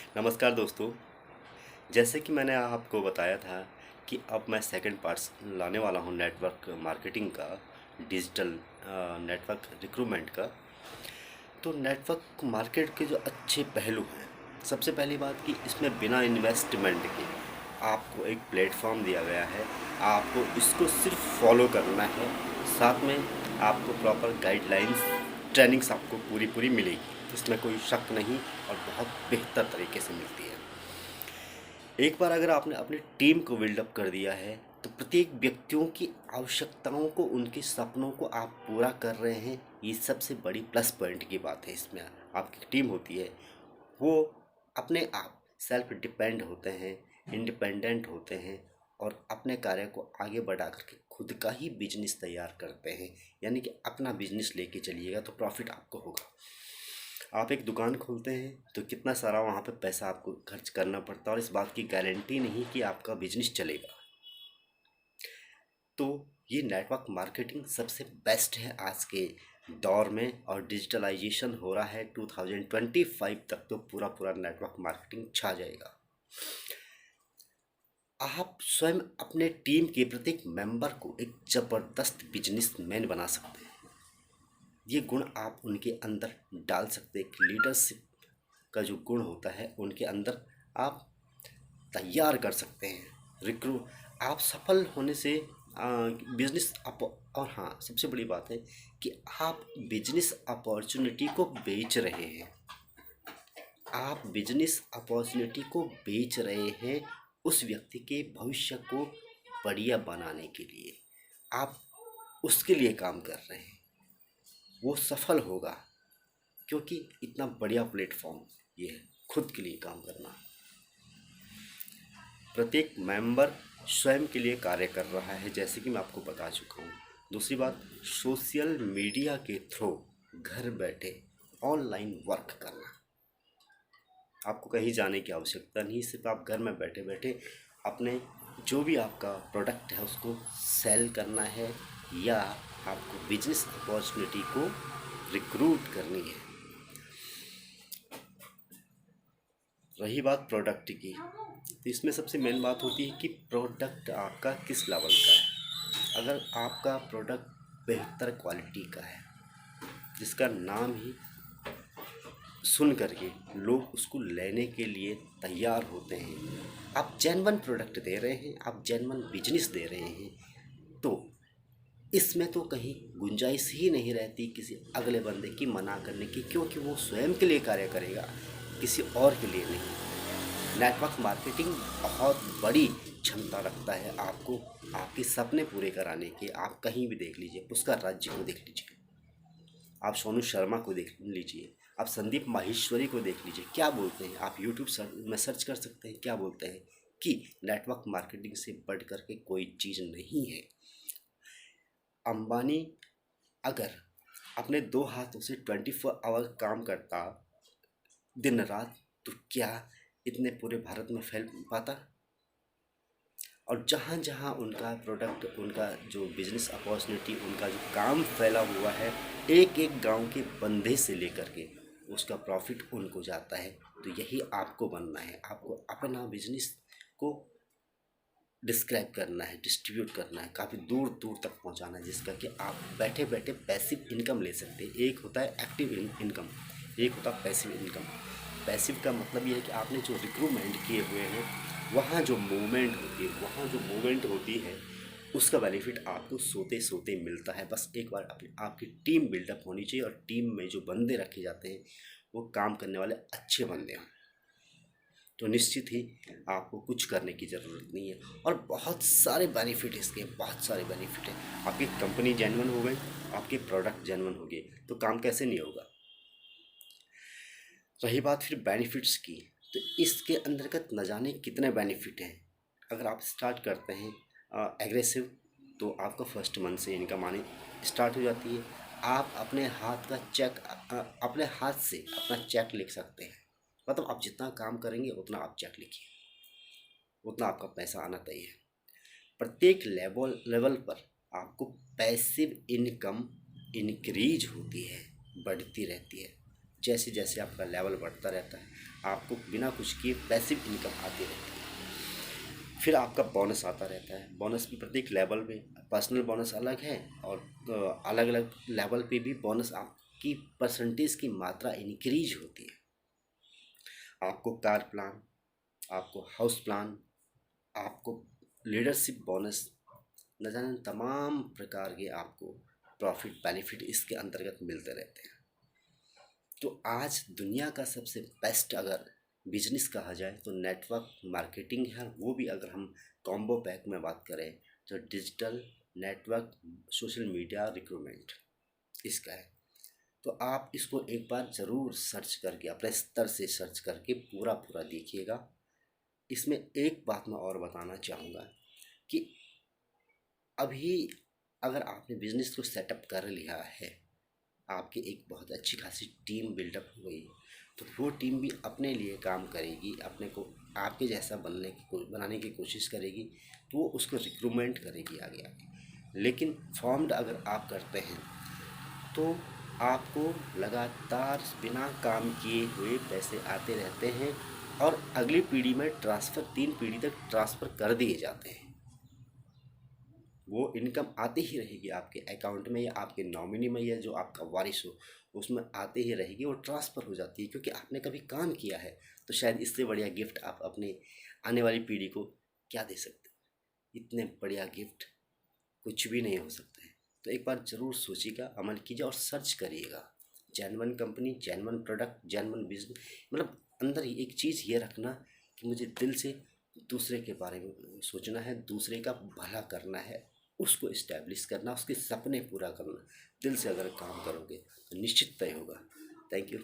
नमस्कार दोस्तों। जैसे कि मैंने आपको बताया था कि अब मैं सेकंड पार्ट्स लाने वाला हूं नेटवर्क मार्केटिंग का, डिजिटल नेटवर्क रिक्रूटमेंट का। तो नेटवर्क मार्केट के जो अच्छे पहलू हैं, सबसे पहली बात कि इसमें बिना इन्वेस्टमेंट के आपको एक प्लेटफॉर्म दिया गया है। आपको इसको सिर्फ फॉलो करना है, साथ में आपको प्रॉपर गाइडलाइंस ट्रेनिंग्स आपको पूरी पूरी मिलेगी, इसमें कोई शक नहीं, और बहुत बेहतर तरीके से मिलती है। एक बार अगर आपने अपनी टीम को बिल्डअप कर दिया है, तो प्रत्येक व्यक्तियों की आवश्यकताओं को, उनके सपनों को आप पूरा कर रहे हैं, ये सबसे बड़ी प्लस पॉइंट की बात है। इसमें आपकी टीम होती है, वो अपने आप सेल्फ डिपेंड होते हैं, इंडिपेंडेंट होते हैं, और अपने कार्य को आगे बढ़ा करके खुद का ही बिजनेस तैयार करते हैं। यानी कि अपना बिजनेस लेके चलिएगा तो प्रॉफिट आपको होगा। आप एक दुकान खोलते हैं तो कितना सारा वहाँ पे पैसा आपको खर्च करना पड़ता है, और इस बात की गारंटी नहीं कि आपका बिजनेस चलेगा। तो ये नेटवर्क मार्केटिंग सबसे बेस्ट है आज के दौर में, और डिजिटलाइजेशन हो रहा है 2025 तक, तो पूरा पूरा नेटवर्क मार्केटिंग छा जाएगा। आप स्वयं अपने टीम के प्रत्येक मेंबर को एक ज़बरदस्त बिजनेसमैन बना सकते हैं। ये गुण आप उनके अंदर डाल सकते हैं। लीडरशिप का जो गुण होता है उनके अंदर आप तैयार कर सकते हैं। रिक्रू आप सफल होने से बिजनेस अप, और हाँ, सबसे बड़ी बात है कि आप बिजनेस अपॉर्चुनिटी को बेच रहे हैं। आप बिजनेस अपॉर्चुनिटी को बेच रहे हैं उस व्यक्ति के भविष्य को बढ़िया बनाने के लिए। आप उसके लिए काम कर रहे हैं, वो सफल होगा, क्योंकि इतना बढ़िया प्लेटफॉर्म ये है खुद के लिए काम करना। प्रत्येक मेंबर स्वयं के लिए कार्य कर रहा है, जैसे कि मैं आपको बता चुका हूँ। दूसरी बात, सोशल मीडिया के थ्रू घर बैठे ऑनलाइन वर्क करना। आपको कहीं जाने की आवश्यकता नहीं, सिर्फ आप घर में बैठे बैठे अपने जो भी आपका प्रोडक्ट है उसको सेल करना है, या आपको बिजनेस अपॉर्चुनिटी को रिक्रूट करनी है। रही बात प्रोडक्ट की, तो इसमें सबसे मेन बात होती है कि प्रोडक्ट आपका किस लेवल का है। अगर आपका प्रोडक्ट बेहतर क्वालिटी का है, जिसका नाम ही सुन करके लोग उसको लेने के लिए तैयार होते हैं, आप जेन्युइन प्रोडक्ट दे रहे हैं, आप जेन्युइन बिजनेस दे रहे हैं, तो इसमें तो कहीं गुंजाइश ही नहीं रहती किसी अगले बंदे की मना करने की, क्योंकि वो स्वयं के लिए कार्य करेगा, किसी और के लिए नहीं। नेटवर्क मार्केटिंग बहुत बड़ी क्षमता रखता है आपको आपके सपने पूरे कराने के। आप कहीं भी देख लीजिए, पुष्कर राज्य को देख लीजिए, आप सोनू शर्मा को देख लीजिए, आप संदीप माहेश्वरी को देख लीजिए, क्या बोलते हैं। आप यूट्यूब में सर्च कर सकते हैं, क्या बोलते हैं कि नेटवर्क मार्केटिंग से बढ़ कर के कोई चीज़ नहीं है। अंबानी अगर अपने दो हाथों से 24 आवर काम करता दिन रात, तो क्या इतने पूरे भारत में फैल पाता। और जहाँ जहाँ उनका प्रोडक्ट, उनका जो बिजनेस अपॉर्चुनिटी, उनका जो काम फैला हुआ है, एक एक गांव के बंदे से लेकर के उसका प्रॉफिट उनको जाता है। तो यही आपको बनना है, आपको अपना बिजनेस को डिस्क्राइब करना है, डिस्ट्रीब्यूट करना है, काफ़ी दूर दूर तक पहुंचाना है, जिसका कि आप बैठे बैठे पैसिव इनकम ले सकते हैं। एक होता है एक्टिव इनकम, एक होता है पैसिव इनकम। पैसिव का मतलब ये है कि आपने जो रिक्रूटमेंट किए हुए हैं, वहाँ जो मूवमेंट होती है, वहाँ जो मूवमेंट होती है, उसका बेनिफिट आपको सोते सोते मिलता है। बस एक बार अपनी आपकी टीम बिल्डअप होनी चाहिए, और टीम में जो बंदे रखे जाते हैं वो काम करने वाले अच्छे बंदे हों, तो निश्चित ही आपको कुछ करने की ज़रूरत नहीं है। और बहुत सारे बेनिफिट इसके, बहुत सारे बेनिफिट हैं। आपकी कंपनी जेन्युइन हो गई, आपके प्रोडक्ट जेन्युइन हो गए, तो काम कैसे नहीं होगा। रही बात फिर बेनिफिट्स की, तो इसके अंतर्गत न जाने कितने बेनिफिट हैं। अगर आप स्टार्ट करते हैं एग्रेसिव, तो आपका फर्स्ट मंथ से इनकम आनी स्टार्ट हो जाती है। आप अपने हाथ का चेक, अपने हाथ से अपना चेक लिख सकते हैं। मतलब आप जितना काम करेंगे उतना आप चेक लिखिए, उतना आपका पैसा आना तय है। प्रत्येक लेवल लेवल पर आपको पैसिव इनकम इंक्रीज होती है, बढ़ती रहती है। जैसे जैसे आपका लेवल बढ़ता रहता है आपको बिना कुछ किए पैसिव इनकम आती रहती है। फिर आपका बोनस आता रहता है। बोनस भी प्रत्येक लेवल में, पर्सनल बोनस अलग है और अलग अलग लेवल पे भी बोनस आपकी परसेंटेज की मात्रा इंक्रीज होती है। आपको कार प्लान, आपको हाउस प्लान, आपको लीडरशिप बोनस, न जाने तमाम प्रकार के आपको प्रॉफिट बेनिफिट इसके अंतर्गत मिलते रहते हैं। तो आज दुनिया का सबसे बेस्ट अगर बिजनेस कहा जाए तो नेटवर्क मार्केटिंग है। वो भी अगर हम कॉम्बो पैक में बात करें तो digital network social media recruitment इसका है। तो आप इसको एक बार ज़रूर सर्च करके अपने स्तर से सर्च करके पूरा पूरा देखिएगा। इसमें एक बात मैं और बताना चाहूँगा कि अभी अगर आपने बिजनेस को सेटअप कर लिया है, आपकी एक बहुत अच्छी खासी टीम बिल्डअप हो गई, तो वो टीम भी अपने लिए काम करेगी, अपने को आपके जैसा बनाने की कोशिश करेगी, तो वो उसको रिक्रूटमेंट करेगी आगे आगे। लेकिन फॉर्म्ड अगर आप करते हैं तो आपको लगातार बिना काम किए हुए पैसे आते रहते हैं और अगली पीढ़ी में ट्रांसफ़र, 3 पीढ़ी तक ट्रांसफ़र कर दिए जाते हैं। वो इनकम आती ही रहेगी आपके अकाउंट में या आपके नॉमिनी में या जो आपका वारिस हो उसमें आते ही रहेगी। वो ट्रांसफ़र हो जाती है क्योंकि आपने कभी काम किया है। तो शायद इससे बढ़िया गिफ्ट आप अपने आने वाली पीढ़ी को क्या दे सकते हैं। इतने बढ़िया गिफ्ट कुछ भी नहीं हो सकता है। तो एक बार ज़रूर सोचिएगा, अमल कीजिए और सर्च करिएगा। Genuine company, genuine product, genuine business, मतलब अंदर ही एक चीज़ ये रखना कि मुझे दिल से दूसरे के बारे में सोचना है, दूसरे का भला करना है, उसको इस्टेब्लिश करना, उसके सपने पूरा करना। दिल से अगर काम करोगे तो निश्चित तय होगा। Thank you.